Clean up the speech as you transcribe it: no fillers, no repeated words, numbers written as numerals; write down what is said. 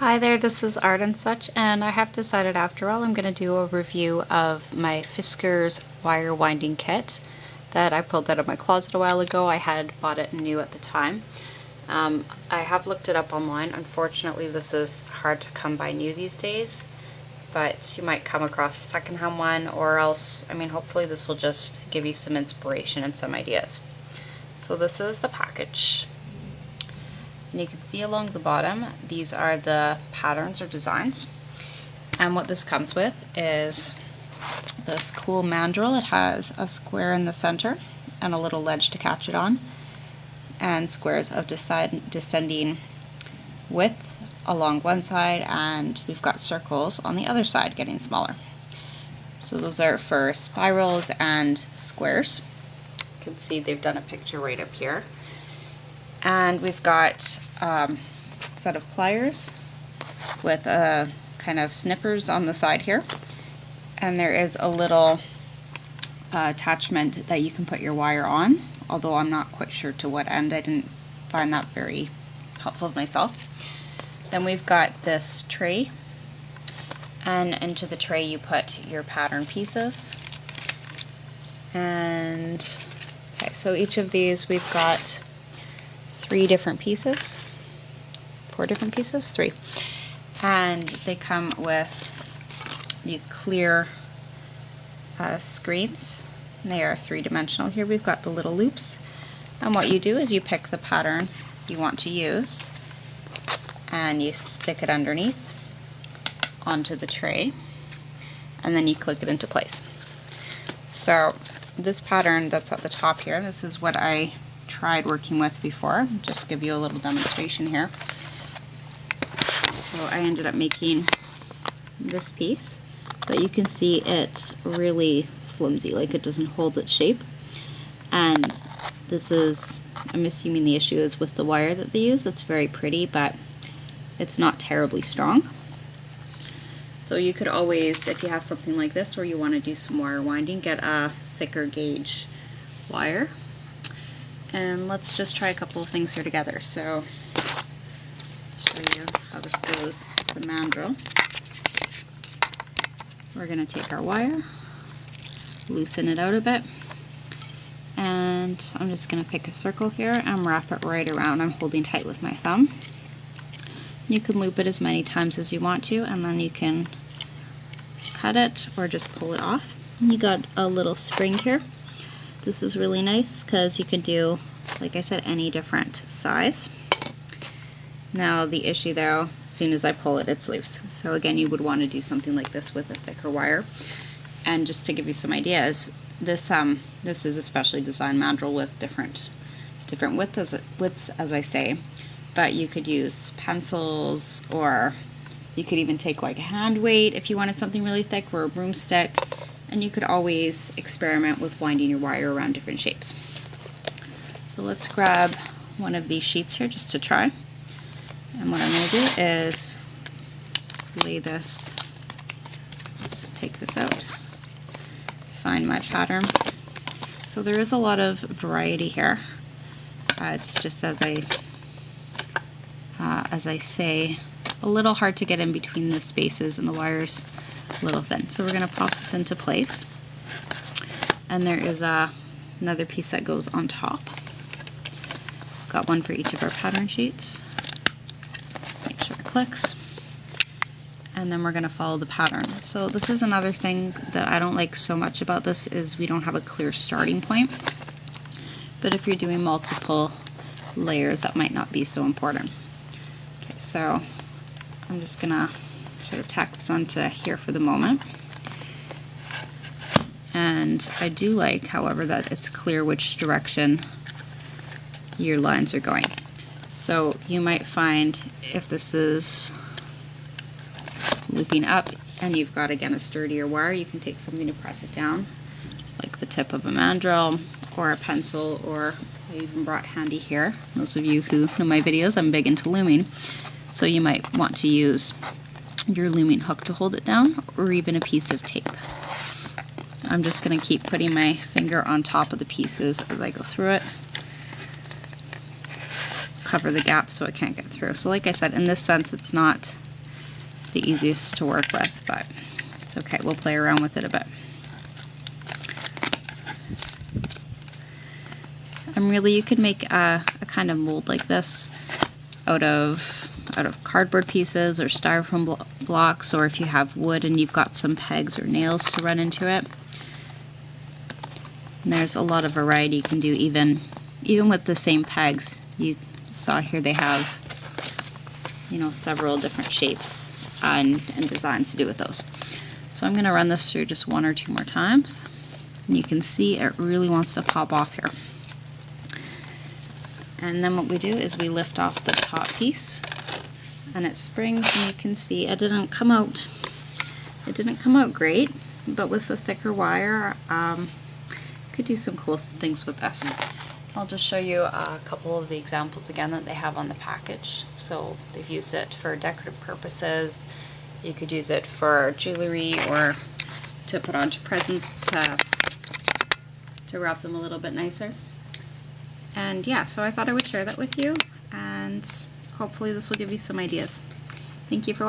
Hi there, this is Art and Such, and I have decided after all I'm going to do a review of my Fiskers wire winding kit that I pulled out of my closet a while ago. I had bought it new at the time. I have looked it up online. Unfortunately, this is hard to come by new these days, but you might come across a secondhand one, or else, hopefully this will just give you some inspiration and some ideas. So this is the package. And you can see along the bottom, these are the patterns or designs. And what this comes with is this cool mandrel. It has a square in the center and a little ledge to catch it on, and squares of descending width along one side, and we've got circles on the other side getting smaller. So those are for spirals and squares. You can see they've done a picture right up here. And we've got a set of pliers with kind of snippers on the side here. And there is a little attachment that you can put your wire on, although I'm not quite sure to what end. I didn't find that very helpful myself. Then we've got this tray, and into the tray you put your pattern pieces. And okay, so each of these we've got 4 different pieces, and they come with these clear screens. They are 3-dimensional. Here we've got the little loops, and what you do is you pick the pattern you want to use and you stick it underneath onto the tray, and then you click it into place. So this pattern that's at the top here, this is what I tried working with before. Just give you a little demonstration here. So I ended up making this piece, but you can see it's really flimsy, like it doesn't hold its shape. And this is, I'm assuming the issue is with the wire that they use. It's very pretty, but it's not terribly strong. So you could always, if you have something like this or you want to do some wire winding, get a thicker gauge wire. And let's just try a couple of things here together. So, show you how this goes, the mandrel. We're going to take our wire, loosen it out a bit, and I'm just going to pick a circle here and wrap it right around. I'm holding tight with my thumb. You can loop it as many times as you want to, and then you can cut it or just pull it off. You got a little spring here. This is really nice because you can do, like I said, any different size. Now the issue though, as soon as I pull it, it's loose. So again, you would want to do something like this with a thicker wire. And just to give you some ideas, this is a specially designed mandrel with different widths, as I say. But you could use pencils, or you could even take like a hand weight if you wanted something really thick, or a broomstick. And you could always experiment with winding your wire around different shapes. So let's grab one of these sheets here just to try. And what I'm going to do is lay this, just take this out, find my pattern. So there is a lot of variety here. It's just as I say, a little hard to get in between the spaces, and the wires a little thin. So we're going to pop this into place, and there is another piece that goes on top. Got one for each of our pattern sheets. Make sure it clicks, and then we're going to follow the pattern. So this is another thing that I don't like so much about this, is we don't have a clear starting point. But if you're doing multiple layers, that might not be so important. Okay, so I'm just going to sort of tack this onto here for the moment. And I do like, however, that it's clear which direction your lines are going. So you might find if this is looping up and you've got, again, a sturdier wire, you can take something to press it down, like the tip of a mandrel or a pencil, or I even brought handy here. Those of you who know my videos, I'm big into looming. So you might want to use your looming hook to hold it down, or even a piece of tape. I'm just going to keep putting my finger on top of the pieces as I go through it. Cover the gap so it can't get through. So like I said, in this sense, it's not the easiest to work with, but it's okay, we'll play around with it a bit. You could make a kind of mold like this out of cardboard pieces or styrofoam blocks, or if you have wood and you've got some pegs or nails to run into it. And there's a lot of variety you can do even with the same pegs. You saw here they have, you know, several different shapes and designs to do with those. So I'm going to run this through just 1 or 2 more times, and you can see it really wants to pop off here. And then what we do is we lift off the top piece, and it springs, and you can see it didn't come out great, but with the thicker wire, could do some cool things with this. I'll just show you a couple of the examples again that they have on the package. So they've used it for decorative purposes. You could use it for jewelry or to put onto presents to wrap them a little bit nicer. And yeah, so I thought I would share that with you, and hopefully this will give you some ideas. Thank you for watching.